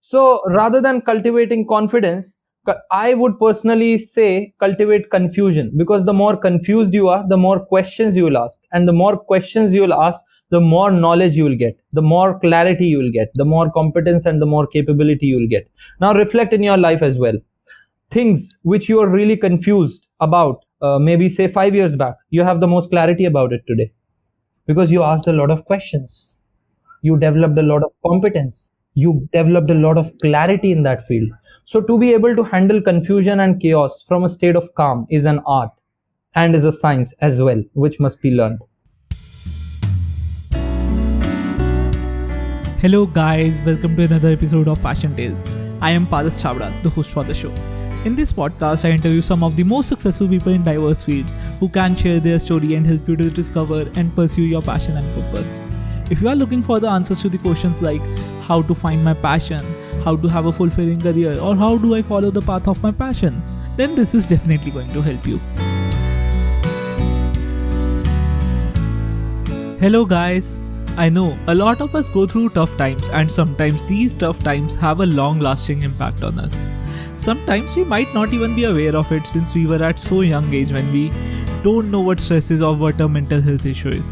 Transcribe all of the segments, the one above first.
So rather than cultivating confidence, I would personally say cultivate confusion, because the more confused you are, the more questions you will ask. And the more questions you will ask, the more knowledge you will get, the more clarity you will get, the more competence and the more capability you will get. Now reflect in your life as well. Things which you are really confused about, maybe say 5 years back, you have the most clarity about it today because you asked a lot of questions. You developed a lot of competence, you developed a lot of clarity in that field. So to be able to handle confusion and chaos from a state of calm is an art and is a science as well, which must be learned. Hello guys, welcome to another episode of Fashion Tales. I am Paras Chavda, the host for the show. In this podcast, I interview some of the most successful people in diverse fields who can share their story and help you to discover and pursue your passion and purpose. If you are looking for the answers to the questions like how to find my passion, how to have a fulfilling career, or how do I follow the path of my passion, then this is definitely going to help you. Hello guys. I know a lot of us go through tough times, and sometimes these tough times have a long-lasting impact on us. Sometimes we might not even be aware of it since we were at so young age when we don't know what stress is or what a mental health issue is.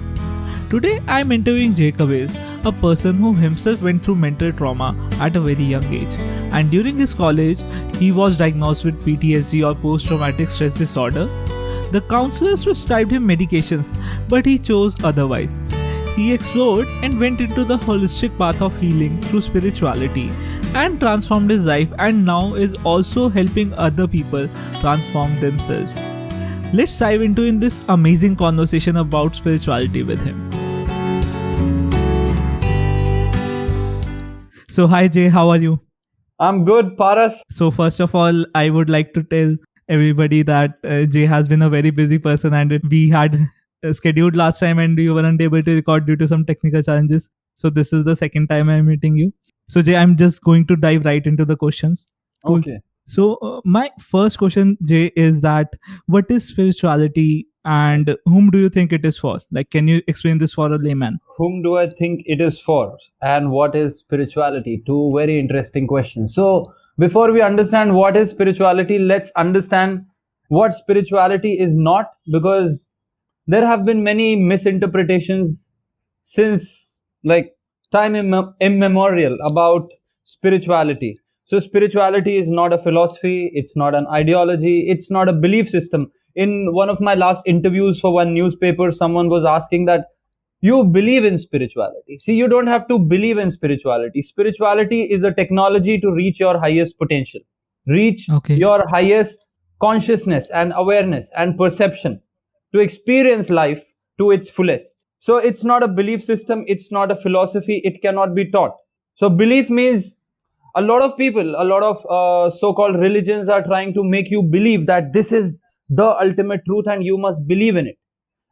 Today I am interviewing Jay Kabir, a person who himself went through mental trauma at a very young age, and during his college he was diagnosed with PTSD or post-traumatic stress disorder. The counselors prescribed him medications, but he chose otherwise. He explored and went into the holistic path of healing through spirituality and transformed his life, and now is also helping other people transform themselves. Let's dive into this amazing conversation about spirituality with him. So hi Jay, how are you? I'm good, Paras. So first of all, I would like to tell everybody that Jay has been a very busy person, and we had scheduled last time and you weren't able to record due to some technical challenges. So this is the second time I'm meeting you. So Jay, I'm just going to dive right into the questions. Cool. Okay. So my first question, Jay, is that what is spirituality and whom do you think it is for? Like, can you explain this for a layman? Whom do I think it is for? And what is spirituality? Two very interesting questions. So before we understand what is spirituality, let's understand what spirituality is not, because there have been many misinterpretations since time immemorial about spirituality. So spirituality is not a philosophy, it's not an ideology, it's not a belief system. In one of my last interviews for one newspaper, someone was asking that you believe in spirituality. See, you don't have to believe in spirituality. Spirituality is a technology to reach your highest potential, reach your highest consciousness and awareness and perception, to experience life to its fullest. So it's not a belief system, it's not a philosophy, it cannot be taught. So belief means a lot of people, a lot of so-called religions are trying to make you believe that this is the ultimate truth and you must believe in it.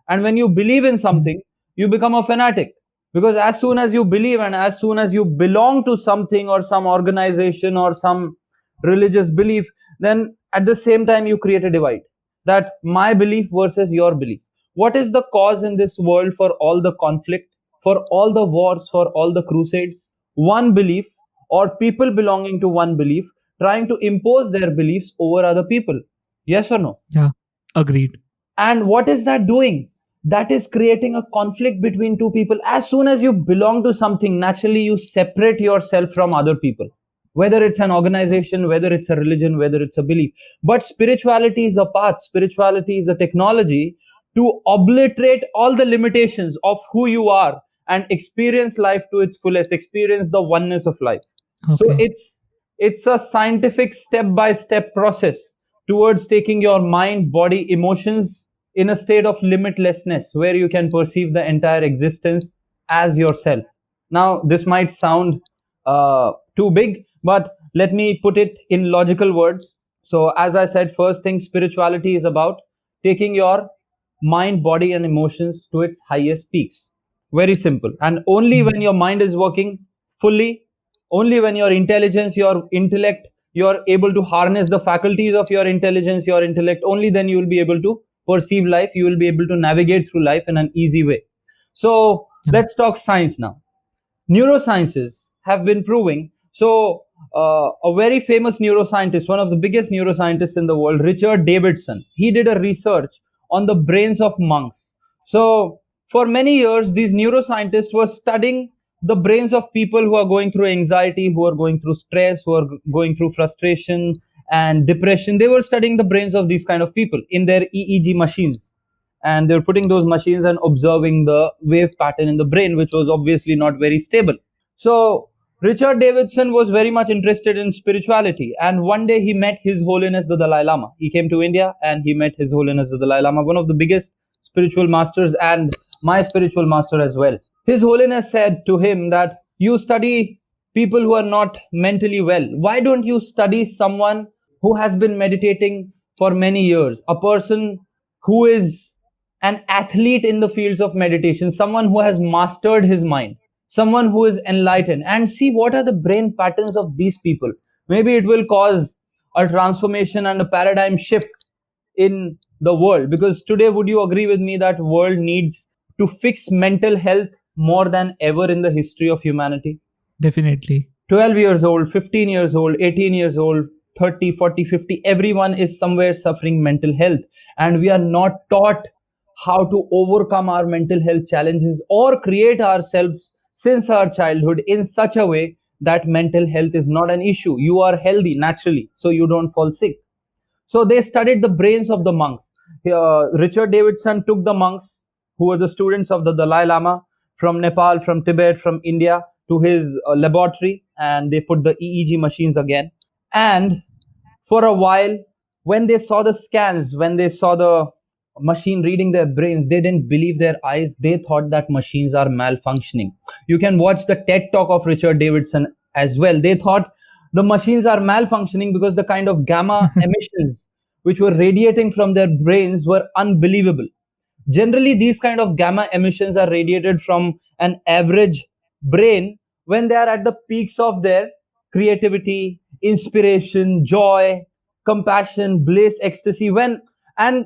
And when you believe in something, you become a fanatic, because as soon as you believe and as soon as you belong to something or some organization or some religious belief, then at the same time you create a divide, that my belief versus your belief. What is the cause in this world for all the conflict, for all the wars, for all the crusades? One belief, or people belonging to one belief trying to impose their beliefs over other people. Yes or no? Yeah, agreed. And what is that doing? That is creating a conflict between two people. As soon as you belong to something, naturally you separate yourself from other people, whether it's an organization, whether it's a religion, whether it's a belief. But spirituality is a path, spirituality is a technology to obliterate all the limitations of who you are and experience life to its fullest, experience the oneness of life. So it's a scientific step-by-step process towards taking your mind, body, emotions in a state of limitlessness where you can perceive the entire existence as yourself. Now, this might sound too big, but let me put it in logical words. So as I said, first thing, spirituality is about taking your mind, body and emotions to its highest peaks. Very simple. And only when your mind is working fully, only when your intelligence, your intellect, you're able to harness the faculties of your intelligence, your intellect, only then you will be able to perceive life, you will be able to navigate through life in an easy way. So let's talk science now. Neurosciences have been proving. So a very famous neuroscientist, one of the biggest neuroscientists in the world, Richard Davidson. He did a research on the brains of monks. So, for many years, these neuroscientists were studying the brains of people who are going through anxiety, who are going through stress, who are going through frustration and depression. They were studying the brains of these kind of people in their EEG machines. And they were putting those machines and observing the wave pattern in the brain, which was obviously not very stable. So, Richard Davidson was very much interested in spirituality, and one day he met His Holiness the Dalai Lama. He came to India and he met His Holiness the Dalai Lama, one of the biggest spiritual masters and my spiritual master as well. His Holiness said to him that you study people who are not mentally well. Why don't you study someone who has been meditating for many years? A person who is an athlete in the fields of meditation, someone who has mastered his mind, someone who is enlightened, and see what are the brain patterns of these people. Maybe it will cause a transformation and a paradigm shift in the world, because today, would you agree with me that world needs to fix mental health more than ever in the history of humanity? Definitely. 12 years old, 15 years old, 18 years old, 30, 40, 50, everyone is somewhere suffering mental health, and we are not taught how to overcome our mental health challenges or create ourselves since our childhood in such a way that mental health is not an issue. You are healthy naturally, so you don't fall sick. So they studied the brains of the monks. Richard Davidson took the monks who were the students of the Dalai Lama from Nepal, from Tibet, from India to his laboratory, and they put the EEG machines again. And for a while, when they saw the scans, when they saw the machine reading their brains, they didn't believe their eyes. They thought that machines are malfunctioning. You can watch the TED talk of Richard Davidson as well. They thought the machines are malfunctioning because the kind of gamma emissions which were radiating from their brains were unbelievable. Generally, these kind of gamma emissions are radiated from an average brain when they are at the peaks of their creativity, inspiration, joy, compassion, bliss, ecstasy. And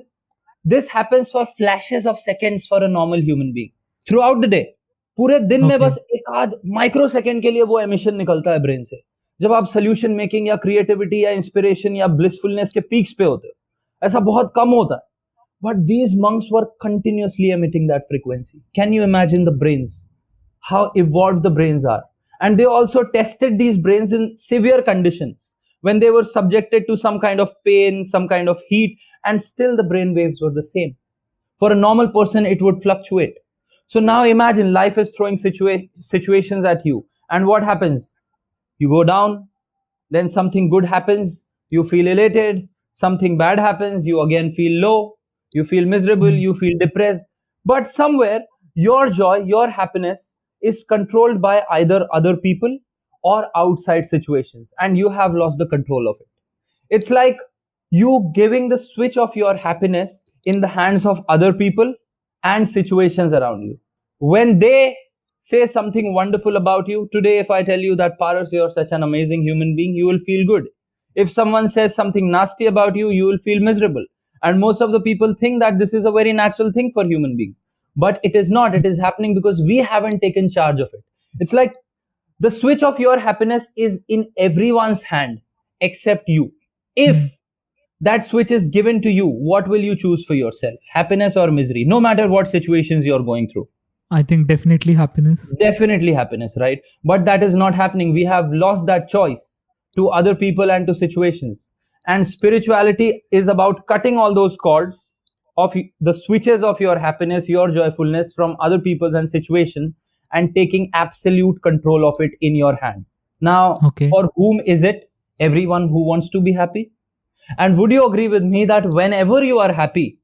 this happens for flashes of seconds for a normal human being throughout the day. पूरे दिन में Okay. बस एक आध micro second के लिए वो emission निकलता है ब्रेन से, जब आप सोल्यूशन मेकिंग या क्रिएटिविटी या इंस्पिरेशन या ब्लिसफुलनेस के पीक्स पे होते हो. ऐसा बहुत कम होता है. But these monks were continuously emitting that frequency. Can you imagine the brains? How evolved the brains are. And they also tested these brains in severe conditions when they were subjected to some kind of pain, some kind of heat, and still the brain waves were the same. For a normal person, it would fluctuate. So now imagine life is throwing situations at you. And what happens? You go down, then something good happens, you feel elated, something bad happens, you again feel low, you feel miserable, Mm. you feel depressed. But somewhere, your joy, your happiness is controlled by either other people or outside situations, and you have lost the control of it. It's like you giving the switch of your happiness in the hands of other people and situations around you. When they say something wonderful about you, today, if I tell you that Paras, you're such an amazing human being, you will feel good. If someone says something nasty about you, you will feel miserable. And most of the people think that this is a very natural thing for human beings. But it is not. It is happening because we haven't taken charge of it. It's like the switch of your happiness is in everyone's hand except you. If Mm. that switch is given to you, what will you choose for yourself? Happiness or misery? No matter what situations you're going through. I think definitely happiness. Definitely happiness, right? But that is not happening. We have lost that choice to other people and to situations. And spirituality is about cutting all those cords of the switches of your happiness, your joyfulness from other people's and situation, and taking absolute control of it in your hand. Now, Okay. for whom is it? Everyone who wants to be happy. And would you agree with me that whenever you are happy,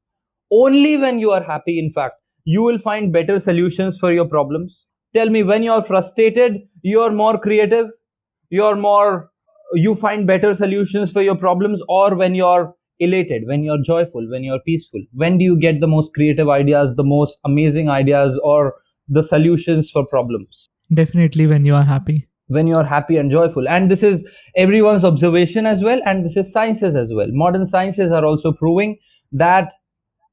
only when you are happy, in fact, you will find better solutions for your problems? Tell me, when you're frustrated, you're more creative, you're more, you find better solutions for your problems, or when you're elated, when you're joyful, when you're peaceful? When do you get the most creative ideas, the most amazing ideas, or the solutions for problems? Definitely when you are happy. When you're happy and joyful. And this is everyone's observation as well, and this is sciences as well. Modern sciences are also proving that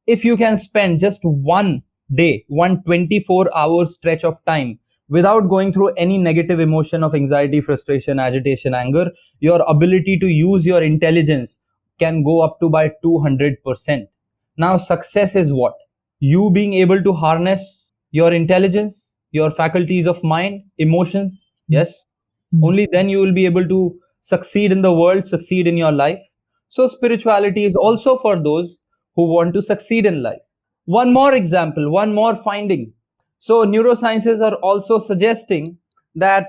if you can spend just one day, one 24-hour stretch of time without going through any negative emotion of anxiety, frustration, agitation, anger, your ability to use your intelligence can go up to by 200%. Now, success is what? You being able to harness your intelligence, your faculties of mind, emotions. Mm. Yes. Mm. Only then you will be able to succeed in the world, succeed in your life. So, spirituality is also for those who want to succeed in life. One more example, one more finding. So, neurosciences are also suggesting that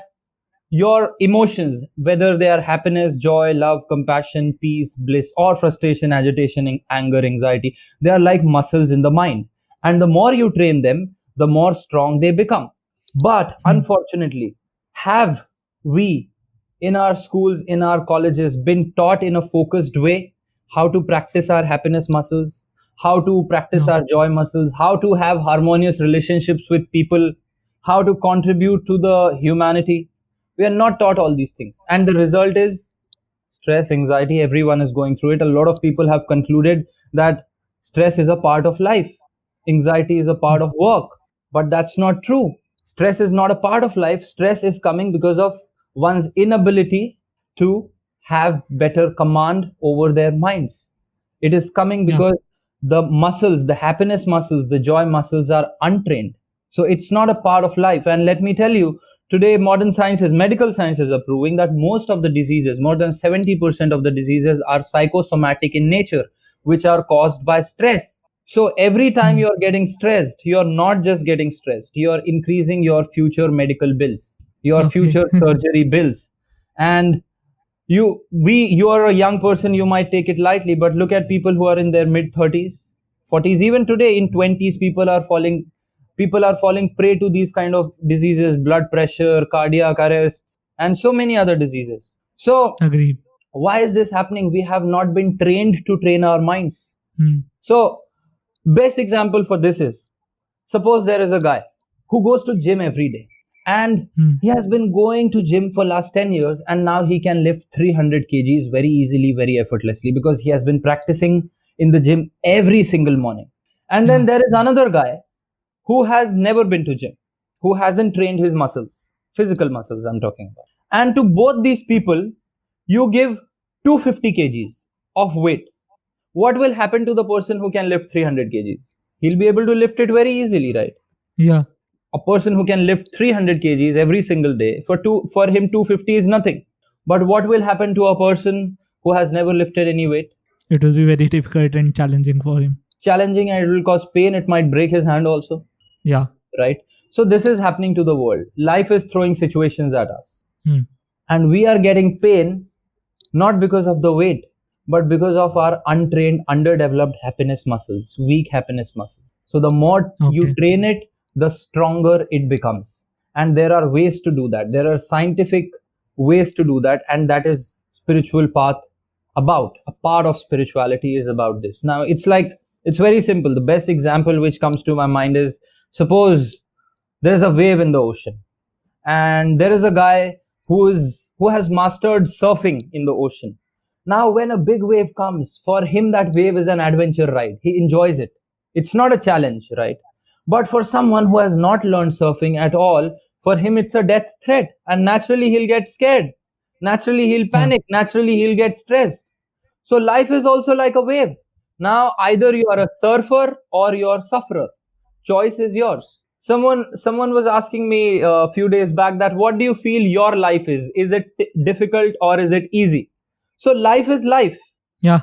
your emotions, whether they are happiness, joy, love, compassion, peace, bliss, or frustration, agitation, anger, anxiety, they are like muscles in the mind. And the more you train them, the more strong they become. But Mm. unfortunately, have we in our schools, in our colleges, been taught in a focused way how to practice our happiness muscles, how to practice No. our joy muscles, how to have harmonious relationships with people, how to contribute to the humanity? We are not taught all these things. And the result is stress, anxiety, everyone is going through it. A lot of people have concluded that stress is a part of life, anxiety is a part Mm. of work. But that's not true. Stress is not a part of life. Stress is coming because of one's inability to have better command over their minds. It is coming Yeah. because the muscles, the happiness muscles, the joy muscles are untrained. So it's not a part of life. And let me tell you, today modern sciences, medical sciences are proving that most of the diseases, more than 70% of the diseases are psychosomatic in nature, which are caused by stress. So every time Mm. you're getting stressed, you're not just getting stressed, you're increasing your future medical bills, your Okay. future surgery bills. And you are a young person, you might take it lightly, but look at people who are in their mid 30s, 40s, even today in 20s, people are falling prey to these kind of diseases, blood pressure, cardiac arrests, and so many other diseases. So Agreed. why is this happening? We have not been trained to train our minds. Mm. So best example for this is, suppose there is a guy who goes to gym every day, and Mm. he has been going to gym for last 10 years, and now he can lift 300 kgs very easily, very effortlessly, because he has been practicing in the gym every single morning. And then Yeah. there is another guy who has never been to gym, who hasn't trained his muscles, physical muscles I'm talking about. And to both these people, you give 250 kgs of weight. What will happen to the person who can lift 300 kgs? He'll be able to lift it very easily, right? Yeah. A person who can lift 300 kgs every single day, for him 250 is nothing. But what will happen to a person who has never lifted any weight? It will be very difficult and challenging for him. Challenging, and it will cause pain. It might break his hand also, Yeah. right? So this is happening to the world. Life is throwing situations at us, Mm. and we are getting pain not because of the weight, but because of our untrained, underdeveloped happiness muscles, weak happiness muscles. So the more you Okay. train it, the stronger it becomes. And there are ways to do that. There are scientific ways to do that, and that is spiritual path. About a part of spirituality is about this. Now it's very simple. The best example which comes to my mind is, suppose there's a wave in the ocean, and there is a guy who has mastered surfing in the ocean. Now when a big wave comes, for him that wave is an adventure ride, he enjoys it. It's not a challenge, right? But for someone who has not learned surfing at all, for him it's a death threat, and naturally he'll get scared, naturally he'll Yeah. panic, naturally he'll get stressed. So life is also like a wave. Now either you are a surfer or you're a sufferer. Choice is yours. Someone was asking me a few days back that what do you feel your life is? Is it difficult or is it easy? So life is life. Yeah.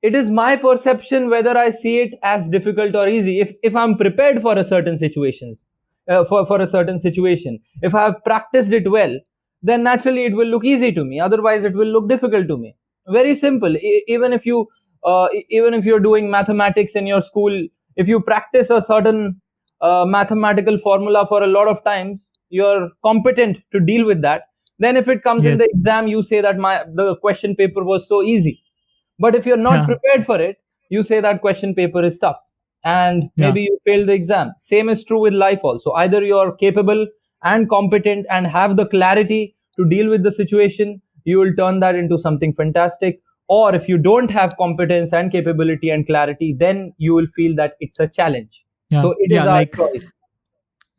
It is my perception whether I see it as difficult or easy. If I'm prepared for a certain situations, for a certain situation, if I have practiced it well, then naturally it will look easy to me, otherwise it will look difficult to me. Very simple. Even if you're doing mathematics in your school, if you practice a certain mathematical formula for a lot of times, you're competent to deal with that. Then if it comes in Yes. the exam, you say that my the question paper was so easy. But if you're not Yeah. prepared for it, you say that question paper is tough, and Yeah. maybe you failed the exam. Same is true with life also. Either you're capable and competent and have the clarity to deal with the situation, you will turn that into something fantastic. Or if you don't have competence and capability and clarity, then you will feel that it's a challenge. Yeah. So it is Yeah. our Like choice.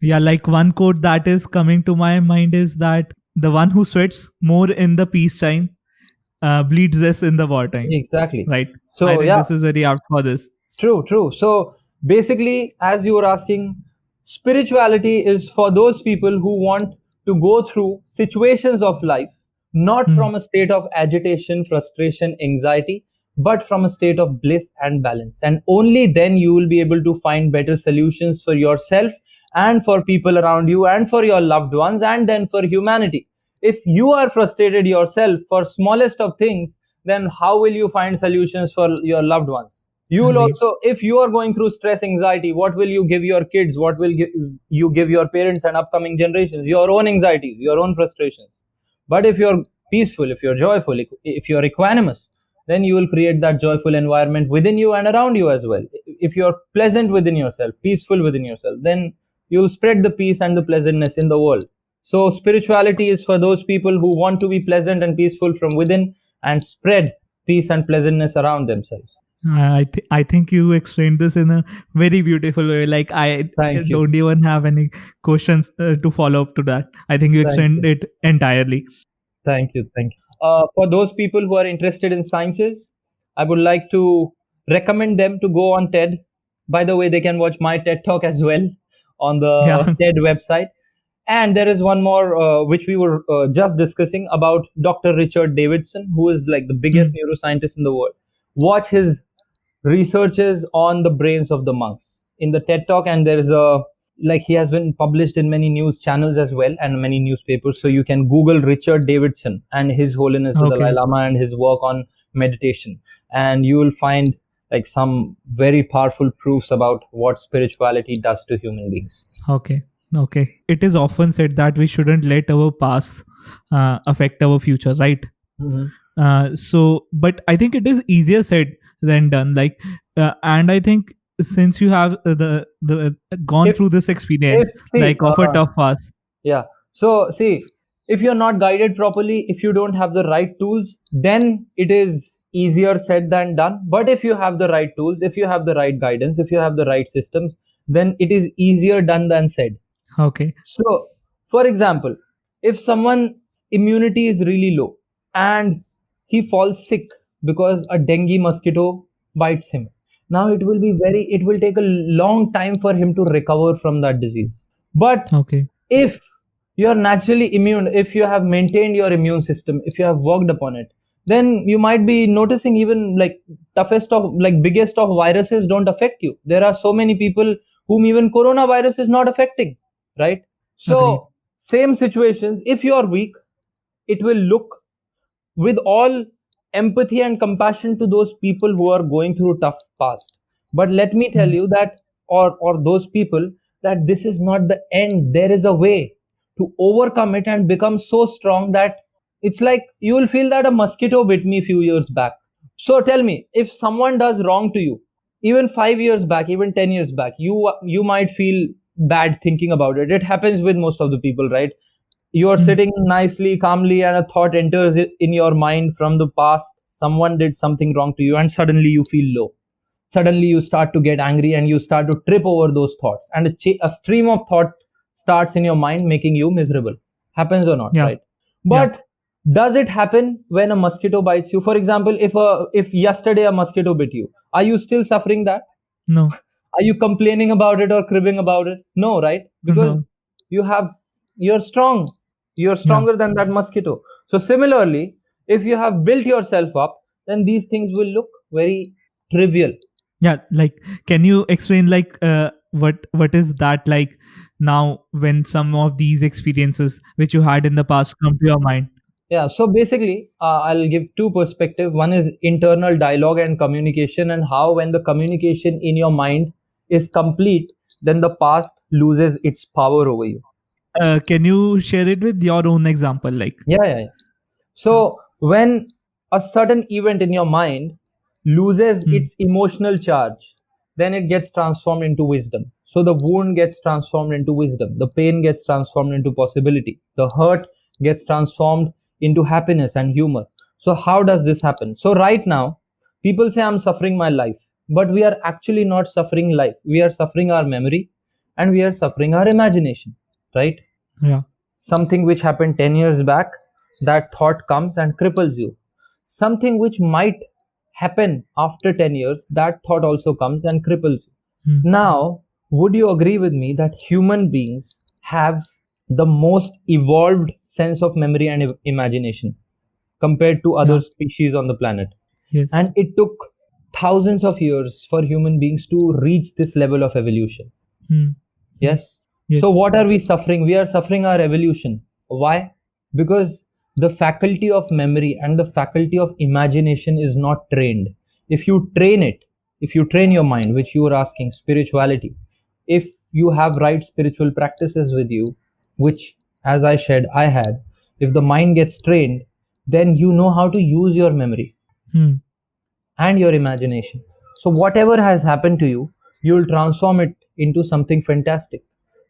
Yeah, like one quote that is coming to my mind is that the one who sweats more in the peacetime bleeds less in the wartime. Exactly. Right. I So think yeah, this is very apt for this. true, true. So basically, as you were asking, spirituality is for those people who want to go through situations of life, not Hmm. from a state of agitation, frustration, anxiety, but from a state of bliss and balance. And only then you will be able to find better solutions for yourself and for people around you and for your loved ones and then for humanity. If you are frustrated yourself for smallest of things, then how will you find solutions for your loved ones? You will Agreed. also, if you are going through stress, anxiety, what will you give your kids? What will you give your parents and upcoming generations? Your own anxieties, your own frustrations. But if you're peaceful, if you're joyful, if you're equanimous, then you will create that joyful environment within you and around you as well. If you're pleasant within yourself, peaceful within yourself, then you'll spread the peace and the pleasantness in the world. So spirituality is for those people who want to be pleasant and peaceful from within and spread peace and pleasantness around themselves. I think you explained this in a very beautiful way. Like I Thank you. don't even have any questions to follow up to that. I think you Thank explained you. it entirely. Thank you. Thank you. For those people who are interested in sciences, I would like to recommend them to go on TED. By the way, they can watch my TED talk as well on the Yeah. TED website. And there is one more which we were just discussing about Dr. Richard Davidson, who is like the biggest Hmm. neuroscientist in the world. Watch his researches on the brains of the monks in the TED talk, and there is a like he has been published in many news channels as well and many newspapers. So you can Google Richard Davidson and His Holiness the Dalai Okay. Lama and his work on meditation, and you will find like some very powerful proofs about what spirituality does to human beings. Okay. Okay. It is often said that we shouldn't let our past affect our future, right? Mhm. But I think it is easier said than done. Like, and I think since you have the gone If through this experience, if see like of a tough past. Yeah. So, see, if you're not guided properly, if you don't have the right tools, then it is easier said than done. But if you have the right tools, if you have the right guidance, if you have the right systems, then it is easier done than said. Okay. So, for example, if someone's immunity is really low and he falls sick because a dengue mosquito bites him, now it will take a long time for him to recover from that disease. But Okay. if you're naturally immune, if you have maintained your immune system, if you have worked upon it, then you might be noticing even like toughest of like biggest of viruses don't affect you. There are so many people whom even coronavirus is not affecting, right? Agreed. So same situations, if you are weak, it will look with all empathy and compassion to those people who are going through tough past. But let me tell Hmm. you that, or those people, that this is not the end. There is a way to overcome it and become so strong that it's like you will feel that a mosquito bit me a few years back. So tell me, if someone does wrong to you, even 5 years back, even 10 years back, you might feel bad thinking about it. It happens with most of the people, right? You are Hmm. sitting nicely, calmly, and a thought enters in your mind from the past. Someone did something wrong to you, and suddenly you feel low. Suddenly you start to get angry and you start to trip over those thoughts, and a stream of thought starts in your mind, making you miserable. Happens or not, Yeah. right? Yeah. But does it happen when a mosquito bites you? For example, if yesterday a mosquito bit you, are you still suffering that? No. Are you complaining about it or cribbing about it? No, right? No. Because you have you're strong. You're Yeah. stronger than that mosquito. So similarly, if you have built yourself up, then these things will look very trivial. Yeah. Like, can you explain like what is that like now when some of these experiences which you had in the past come to your mind? Yeah, so basically, I'll give two perspectives. One is internal dialogue and communication, and how when the communication in your mind is complete, then the past loses its power over you. Can you share it with your own example? Like, Yeah, yeah, yeah. uh, So when a certain event in your mind loses hmm, its emotional charge, then it gets transformed into wisdom. So the wound gets transformed into wisdom. The pain gets transformed into possibility. The hurt gets transformed into happiness and humor. So how does this happen? So right now, people say I'm suffering my life, but we are actually not suffering life. We are suffering our memory, and we are suffering our imagination, right? Yeah. Something which happened 10 years back, that thought comes and cripples you. Something which might happen after 10 years, that thought also comes and cripples you. Hmm. Now, would you agree with me that human beings have the most evolved sense of memory and imagination compared to other Yeah. species on the planet? Yes. And it took thousands of years for human beings to reach this level of evolution. Hmm. Yes. Yes. So what are we suffering? We are suffering our evolution. Why? Because the faculty of memory and the faculty of imagination is not trained. If you train it, if you train your mind, which you were asking, spirituality, if you have right spiritual practices with you, which, as I shared, I had, if the mind gets trained, then you know how to use your memory Hmm. and your imagination. So whatever has happened to you, you will transform it into something fantastic.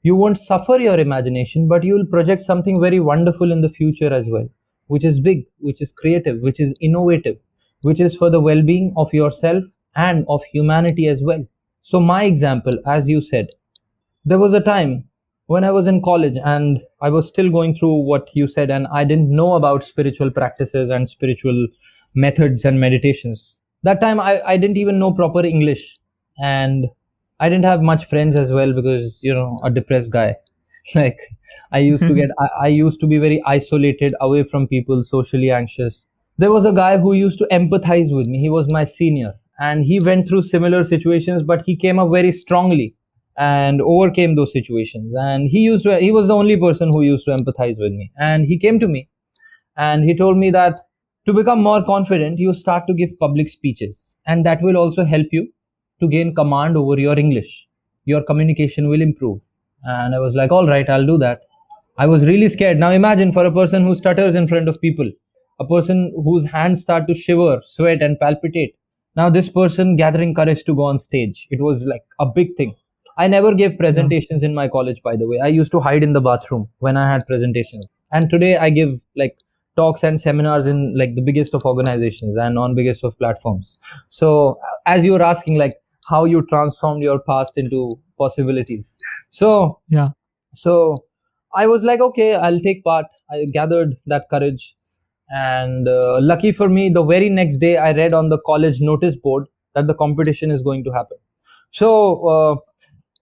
You won't suffer your imagination, but you will project something very wonderful in the future as well, which is big, which is creative, which is innovative, which is for the well being of yourself and of humanity as well. So, my example, as you said, there was a time when I was in college and I was still going through what you said, and I didn't know about spiritual practices and spiritual methods and meditations. That time I didn't even know proper English, and I didn't have much friends as well because, a depressed guy. Like, I used to be very isolated, away from people, socially anxious. There was a guy who used to empathize with me. He was my senior, and he went through similar situations, but he came up very strongly and overcame those situations. And he was the only person who used to empathize with me. And he came to me and he told me that to become more confident, you start to give public speeches, and that will also help you to gain command over your English. Your communication will improve. And I was like, all right, I'll do that. I was really scared. Now imagine, for a person who stutters in front of people, a person whose hands start to shiver, sweat, and palpitate. Now this person gathering courage to go on stage. It was like a big thing. I never gave Yeah. presentations in my college, by the way. I used to hide in the bathroom when I had presentations. And today I give like talks and seminars in like the biggest of organizations and on biggest of platforms. So as you were asking, like how you transformed your past into possibilities. So Yeah. so I was like, okay, I'll take part. I gathered that courage. And lucky for me, the very next day, I read on the college notice board that the competition is going to happen. So,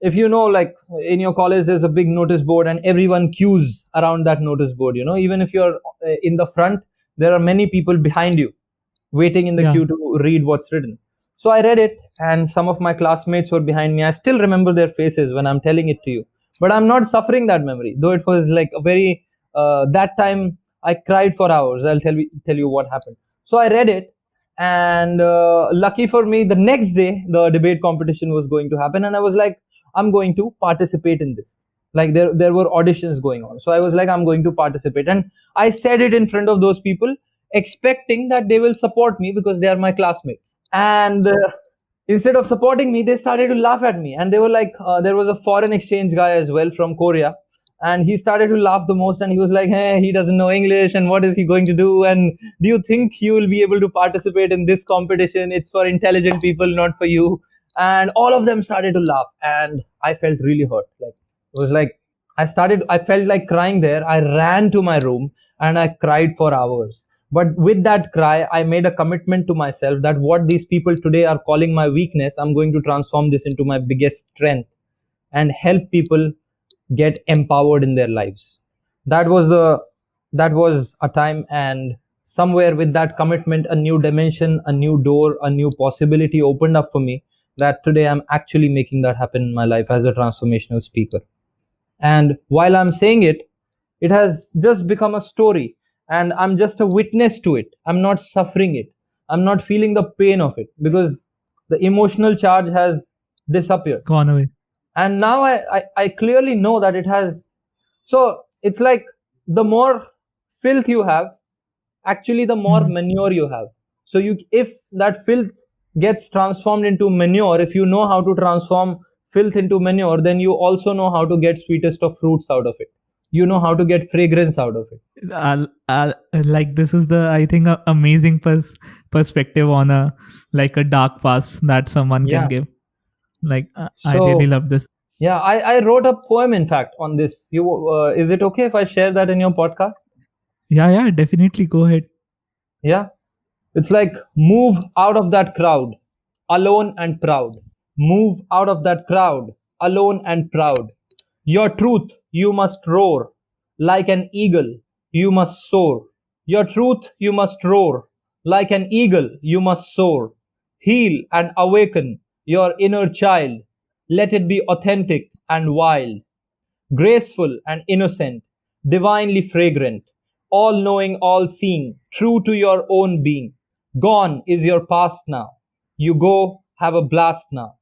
if you know, like in your college, there's a big notice board and everyone queues around that notice board. Even if you're in the front, there are many people behind you waiting in the Yeah. queue to read what's written. So I read it, and some of my classmates were behind me. I still remember their faces when I'm telling it to you. But I'm not suffering that memory, though it was like a very, that time I cried for hours. I'll tell you what happened. So I read it, and lucky for me, the next day, the debate competition was going to happen. And I was like, I'm going to participate in this. Like there were auditions going on. So I was like, I'm going to participate. And I said it in front of those people, expecting that they will support me because they are my classmates. And instead of supporting me, they started to laugh at me. And they were like, there was a foreign exchange guy as well from Korea. And he started to laugh the most. And he was like, hey, he doesn't know English. And what is he going to do? And do you think he will be able to participate in this competition? It's for intelligent people, not for you. And all of them started to laugh. And I felt really hurt. Like, it was like, I felt like crying there. I ran to my room and I cried for hours. But with that cry, I made a commitment to myself that what these people today are calling my weakness, I'm going to transform this into my biggest strength and help people get empowered in their lives. That was a time, and somewhere with that commitment, a new dimension, a new door, a new possibility opened up for me, that today I'm actually making that happen in my life as a transformational speaker. And while I'm saying it, it has just become a story, and I'm just a witness to it. I'm not suffering it. I'm not feeling the pain of it because the emotional charge has disappeared. Gone away. And now I clearly know that it has. So it's like the more filth you have, actually the more Hmm. manure you have. So if that filth gets transformed into manure, if you know how to transform filth into manure, then you also know how to get sweetest of fruits out of it. You know how to get fragrance out of it. Like this is the, I think, amazing perspective on a, like a dark past that someone can Yeah. give. Like I really So love this. Yeah, I wrote a poem, in fact, on this. Is it okay if I share that in your podcast? Yeah, yeah, definitely go ahead. Yeah. It's like move out of that crowd, alone and proud. Move out of that crowd, alone and proud. Your truth you must roar, like an eagle you must soar. Your truth you must roar, like an eagle you must soar. Heal and awaken your inner child. Let it be authentic and wild, graceful and innocent, divinely fragrant, all knowing, all seeing, true to your own being. Gone is your past now. You go have a blast now.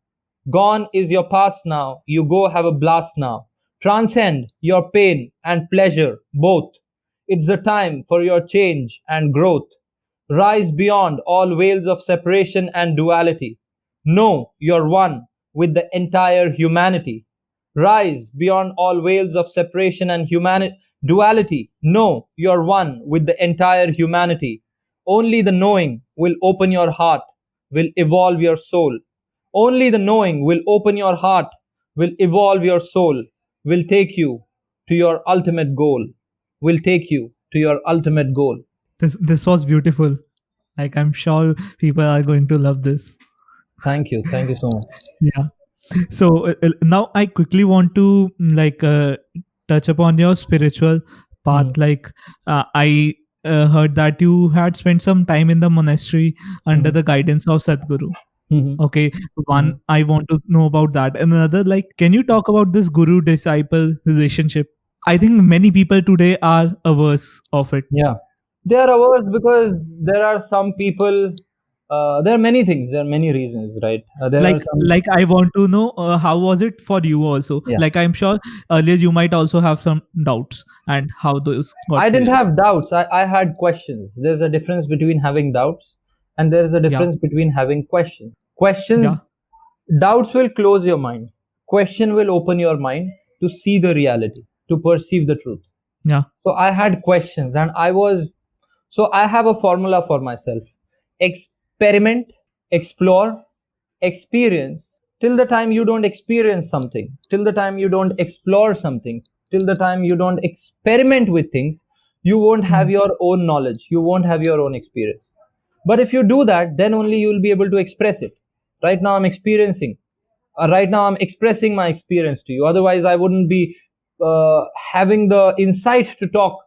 Gone is your past now. You go have a blast now. Transcend your pain and pleasure both. It's the time for your change and growth. Rise beyond all veils of separation and duality. Know you're one with the entire humanity. Rise beyond all veils of separation and duality. Know you're one with the entire humanity. Only the knowing will open your heart, will evolve your soul. Only the knowing will open your heart, will evolve your soul, will take you to your ultimate goal. Will take you to your ultimate goal. This was beautiful. Like I'm sure people are going to love this. Thank you. Thank you so much. Yeah. So now I quickly want to touch upon your spiritual path. Mhm, Like I heard that you had spent some time in the monastery under mhm, the guidance of Sadhguru. mhm, Okay, one mhm. I want to know about that. Another, like, can you talk about this guru disciple relationship? I think many people today are averse of it. Yeah. They are averse because there are some people, there are many things, there are many reasons, right? There are some, Like I want to know how was it for you also? yeah. Like I'm sure earlier you might also have some doubts and how those got I didn't cleared. have doubts. I had questions. There's a difference between having doubts and there's a Yeah, difference between having questions. yeah, Questions, doubts will close your mind. Question will open your mind to see the reality, to perceive the truth. yeah. So I had questions and so I have a formula for myself. Experiment, explore, experience. Till the time you don't experience something, till the time you don't explore something, till the time you don't experiment with things, you won't have Mm, your own knowledge, you won't have your own experience. But if you do that, then only you will be able to express it. Right now I'm experiencing, right now I'm expressing my experience to you. Otherwise I wouldn't be having the insight to talk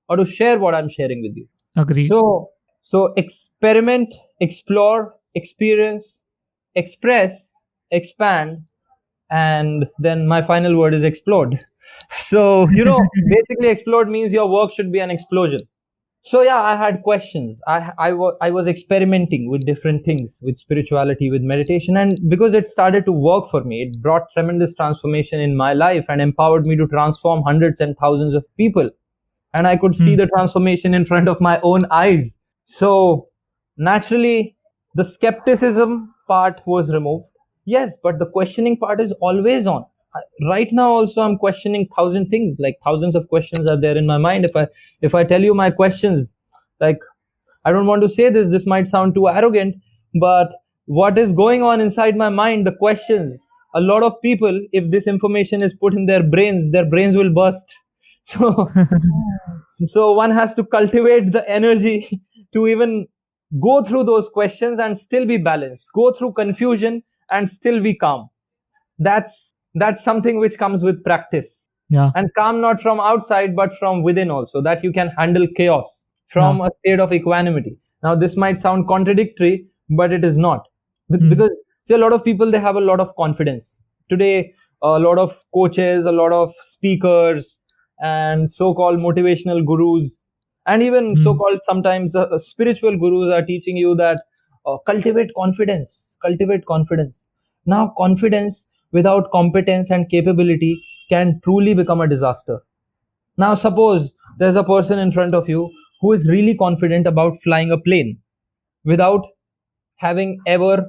or to share what I'm sharing with you. agreed. So so experiment, explore, experience, express, expand, and then my final word is explode. So basically explode means your work should be an explosion. So yeah, I had questions. I was experimenting with different things, with spirituality, with meditation, and because it started to work for me, it brought tremendous transformation in my life and empowered me to transform hundreds and thousands of people, and I could see Hmm, the transformation in front of my own eyes. So naturally, the skepticism part was removed. Yes, but the questioning part is always on. Right now, also, I'm questioning thousand things. Like thousands of questions are there in my mind. If I tell you my questions, like I don't want to say this. This might sound too arrogant, but what is going on inside my mind? The questions. A lot of people, if this information is put in their brains will burst. So so one has to cultivate the energy to even go through those questions and still be balanced, go through confusion and still be calm. That's something which comes with practice. yeah, And calm not from outside but from within also, that you can handle chaos yeah. from a state of equanimity. Now this might sound contradictory, but it is not. Hmm, Because see, a lot of people, they have a lot of confidence today. A lot of coaches, a lot of speakers, and so-called motivational gurus, and even hmm. so-called sometimes spiritual gurus are teaching you that cultivate confidence, cultivate confidence. Now confidence without competence and capability can truly become a disaster. Now suppose there's a person in front of you who is really confident about flying a plane without having ever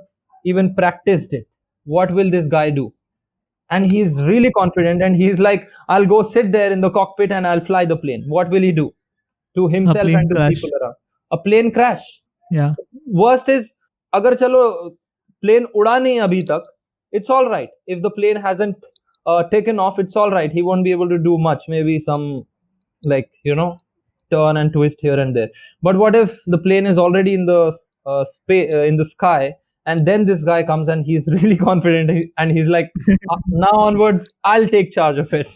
even practiced it. What will this guy do? And he's really confident and he's like, I'll go sit there in the cockpit and I'll fly the plane. What will he do to A himself plane and to people crash. around? A plane crash. Yeah. Worst is, अगर चलो plane उड़ा नहीं अभी तक, it's all right if the plane hasn't taken off, it's all right. He won't be able to do much, maybe some, like, turn and twist here and there. But what if the plane is already in the in the sky, and then this guy comes and he's really confident, and he's like, now onwards I'll take charge of it.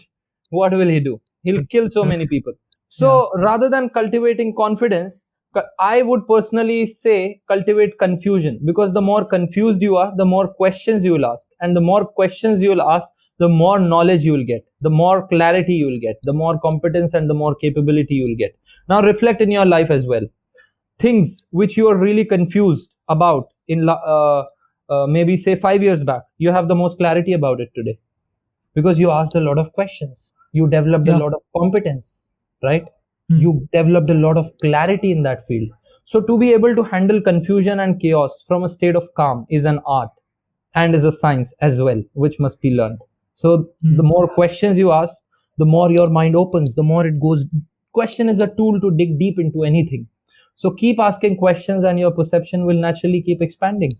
What will he do? He'll kill so many people. So rather than cultivating confidence, I would personally say cultivate confusion, because the more confused you are, the more questions you will ask, and the more questions you will ask, the more knowledge you will get, the more clarity you will get, the more competence and the more capability you will get. Now reflect in your life as well. Things which you are really confused about in maybe say 5 years back, you have the most clarity about it today, because you asked a lot of questions, you developed a lot of competence, right? You developed a lot of clarity in that field. So to be able to handle confusion and chaos from a state of calm is an art, and is a science as well, which must be learned. So the more questions you ask, the more your mind opens, the more it goes. Question is a tool to dig deep into anything. So keep asking questions and your perception will naturally keep expanding.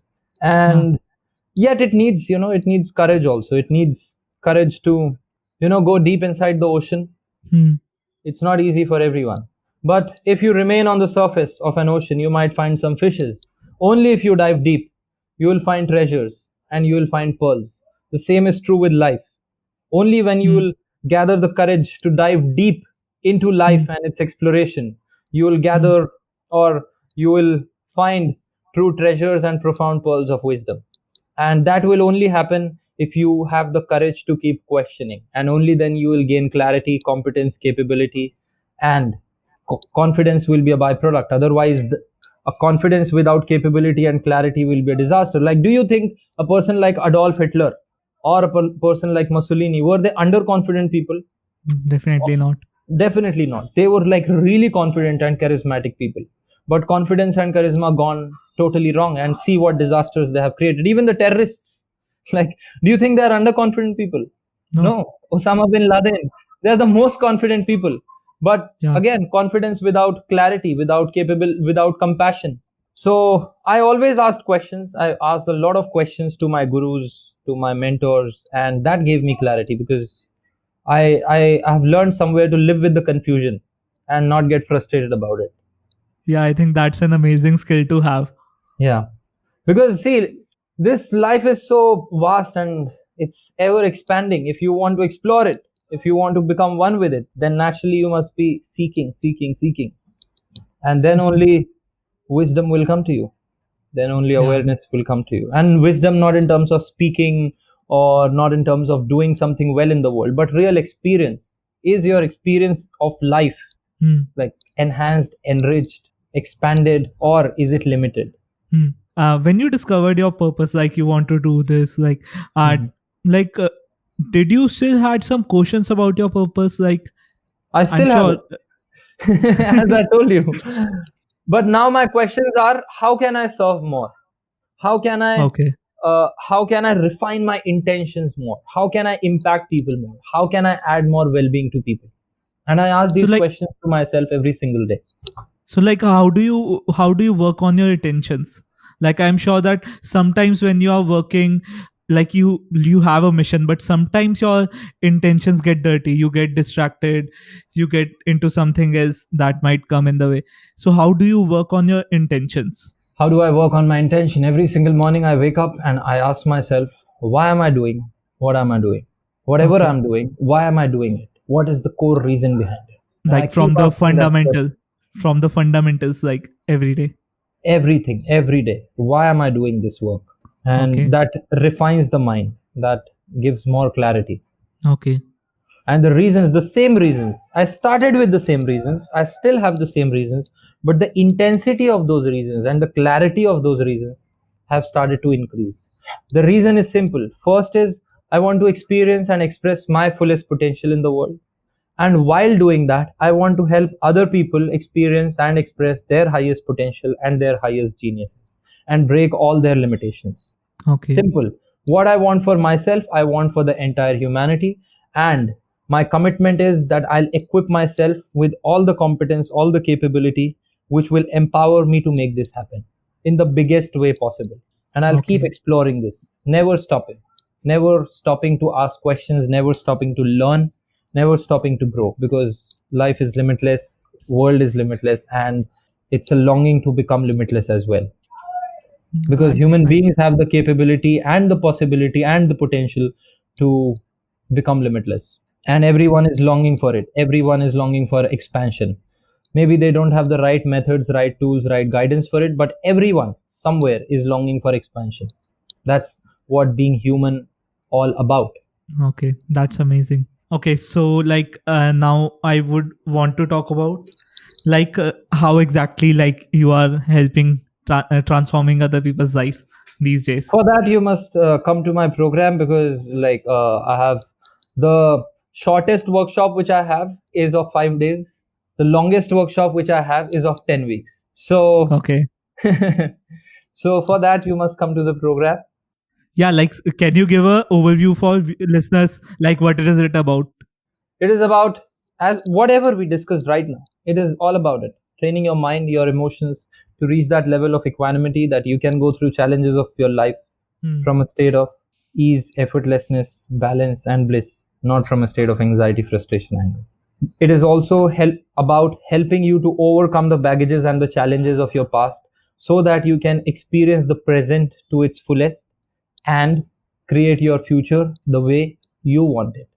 And yet it needs, it needs courage also. It needs courage to, go deep inside the ocean. It's not easy for everyone. But if you remain on the surface of an ocean, you might find some fishes. Only if you dive deep, you will find treasures and you will find pearls. The same is true with life. Only when you will gather the courage to dive deep into life and its exploration, you will gather, or you will find true treasures and profound pearls of wisdom. And that will only happen if you have the courage to keep questioning, and only then you will gain clarity, competence, capability, and confidence will be a byproduct. Otherwise, a confidence without capability and clarity will be a disaster. Like, do you think a person like Adolf Hitler or a person like Mussolini, were they underconfident people? Definitely not. Definitely not. They were like really confident and charismatic people. But confidence and charisma gone totally wrong, and see what disasters they have created. Even the terrorists, like, do you think they are underconfident people? No. Osama bin Laden, they are the most confident people. But again, confidence without clarity, without compassion. So I always asked questions. I asked a lot of questions to my gurus, to my mentors, and that gave me clarity, because I have learned somewhere to live with the confusion and not get frustrated about it. Yeah, I think that's an amazing skill to have. Yeah, because see, this life is so vast and it's ever expanding. If you want to explore it, if you want to become one with it, then naturally you must be seeking, and then only wisdom will come to you. Then only awareness will come to you. And wisdom, not in terms of speaking or not in terms of doing something well in the world, but real experience. Is your experience of life like enhanced, enriched, expanded, or is it limited? When you discovered your purpose, like you want to do this, like did you still had some questions about your purpose? Like, I still have it, as I told you. But now my questions are: how can I serve more? How can I? How can I refine my intentions more? How can I impact people more? How can I add more well-being to people? And I ask these questions to myself every single day. So like, how do you work on your intentions? Like, I'm sure that sometimes when you are working, like you have a mission, but sometimes your intentions get dirty, you get distracted, you get into something else that might come in the way. So how do you work on your intentions? How do I work on my intention? Every single morning I wake up and I ask myself, why am I doing what am I doing? Whatever I'm doing, why am I doing it? What is the core reason behind it? Like from the fundamentals, like every day. Everything, every day. Why am I doing this work? And that refines the mind, that gives more clarity. And the reasons, the same reasons. I started with the same reasons. I still have the same reasons. But the intensity of those reasons and the clarity of those reasons have started to increase. The reason is simple. First is, I want to experience and express my fullest potential in the world. And while doing that, I want to help other people experience and express their highest potential and their highest geniuses, and break all their limitations. Simple. What I want for myself, I want for the entire humanity. And my commitment is that I'll equip myself with all the competence, all the capability, which will empower me to make this happen in the biggest way possible. And I'll keep exploring this, never stopping. never stopping to ask questions, never stopping to learn, never stopping to grow, because life is limitless, world is limitless, and it's a longing to become limitless as well, because human I beings have the capability and the possibility and the potential to become limitless, and everyone is longing for it, everyone is longing for expansion. Maybe they don't have the right methods, right tools, right guidance for it, but everyone somewhere is longing for expansion. That's what being human all about. Okay, that's amazing. Okay, so like now I would want to talk about like how exactly like you are helping transforming other people's lives these days. For that, you must come to my program, because I have the shortest workshop which I have is of 5 days. The longest workshop which I have is of 10 weeks. So Okay. so for that, you must come to the program. Yeah, like can you give a overview for listeners like what it is it about? It is about, as whatever we discussed right now. It is all about it. Training your mind, your emotions to reach that level of equanimity that you can go through challenges of your life Hmm. from a state of ease, effortlessness, balance, and bliss, not from a state of anxiety, frustration, anger. It is also about helping you to overcome the baggages and the challenges of your past, so that you can experience the present to its fullest and create your future the way you want it.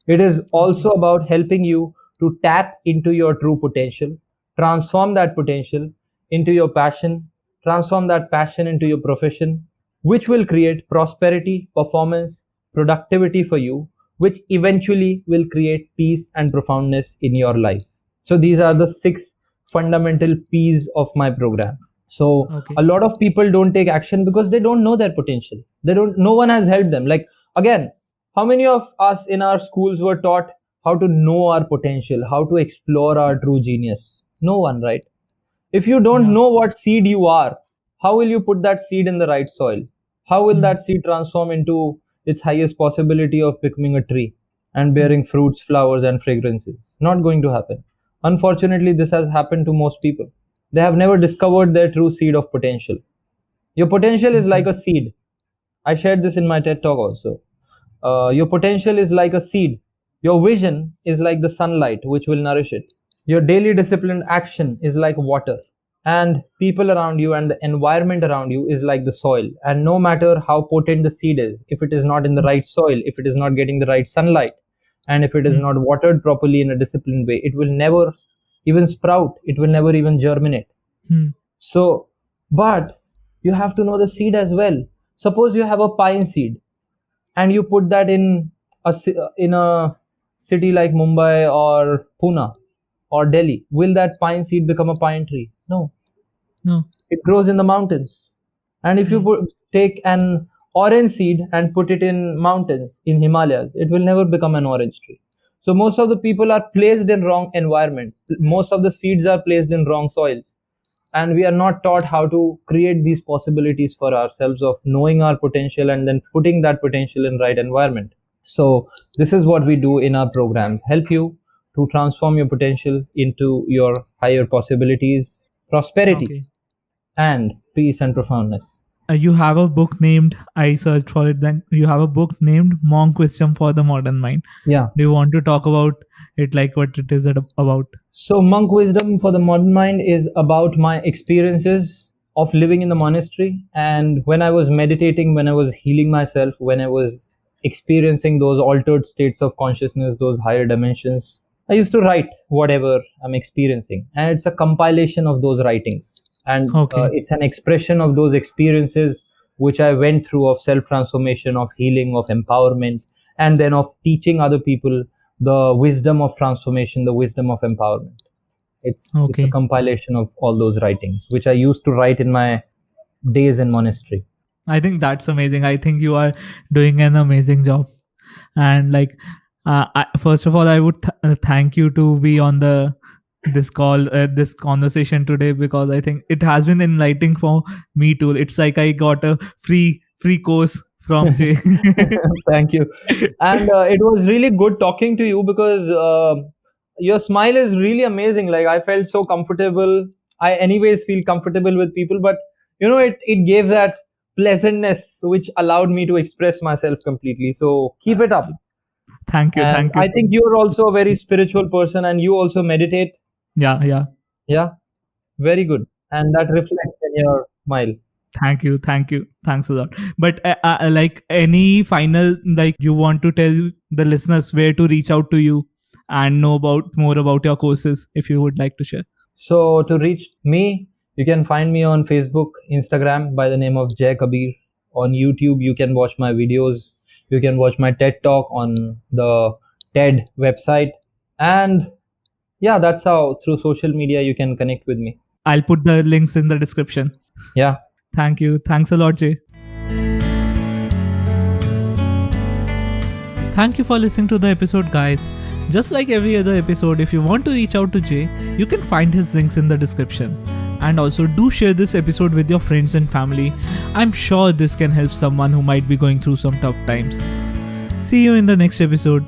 It is Okay. also about helping you to tap into your true potential, transform that potential into your passion, transform that passion into your profession, which will create prosperity, performance, productivity for you, which eventually will create peace and profoundness in your life. So, these are the 6 fundamental P's of my program. So Okay. a lot of people don't take action because they don't know their potential. They don't, no one has helped them. Like, again, how many of us in our schools were taught how to know our potential, how to explore our true genius? No one, right? If you don't Yeah. know what seed you are, how will you put that seed in the right soil? How will Hmm. that seed transform into its highest possibility of becoming a tree and Hmm. bearing fruits, flowers, and fragrances? Not going to happen. Unfortunately, this has happened to most people. They have never discovered their true seed of potential. Your potential is like Okay. a seed. I shared this in my TED talk also. Your potential is like a seed. Your vision is like the sunlight which will nourish it. Your daily disciplined action is like water, and people around you and the environment around you is like the soil. And no matter how potent the seed is, if it is not in the right soil, if it is not getting the right sunlight, and if it is Hmm. not watered properly in a disciplined way, it will never even sprout, it will never even germinate. Hmm. So, but you have to know the seed as well. Suppose you have a pine seed and you put that in in a city like Mumbai or Pune or Delhi. Will that pine seed become a pine tree? No, No. it grows in the mountains. And if you Hmm. take an orange seed and put it in mountains in Himalayas, it will never become an orange tree. So most of the people are placed in wrong environment. Most of the seeds are placed in wrong soils, and we are not taught how to create these possibilities for ourselves of knowing our potential and then putting that potential in right environment. So this is what we do in our programs: help you to transform your potential into your higher possibilities, prosperity, Okay. and peace and profoundness. You have a book named, I searched for it, then you have a book named Monk Wisdom for the Modern Mind. Yeah. Do you want to talk about it, like what it is about? So monk wisdom for the modern mind is about my experiences of living in the monastery, and when I was meditating, when I was healing myself, when I was experiencing those altered states of consciousness, those higher dimensions, I used to write whatever I'm experiencing, and it's a compilation of those writings, and Okay. it's an expression of those experiences which I went through, of self transformation, of healing, of empowerment, and then of teaching other people the wisdom of transformation, the wisdom of empowerment. It's a Okay. compilation of all those writings which I used to write in my days in monastery. I think that's amazing. I think you are doing an amazing job. And like, first of all, I would thank you to be on the this call, this conversation today, because I think it has been enlightening for me too. It's like I got a free course from Jay. Thank you. And it was really good talking to you, because your smile is really amazing. Like, I felt so comfortable. I anyways feel comfortable with people, but it gave that pleasantness which allowed me to express myself completely. So keep it up. Thank you. And Thank you. I think you're also a very spiritual person and you also meditate. Yeah. Yeah, very good. And that reflects in your smile. Thank you. Thanks a lot. But like any final, like you want to tell the listeners where to reach out to you and know about more about your courses, if you would like to share. So to reach me, you can find me on Facebook, Instagram by the name of Jay Kabir. On YouTube, you can watch my videos. You can watch my TED talk on the TED website. And yeah, that's how through social media you can connect with me. I'll put the links in the description. Yeah. Thank you. Thanks a lot, Jay. Thank you for listening to the episode, guys. Just like every other episode, if you want to reach out to Jay, you can find his links in the description. And also do share this episode with your friends and family. I'm sure this can help someone who might be going through some tough times. See you in the next episode.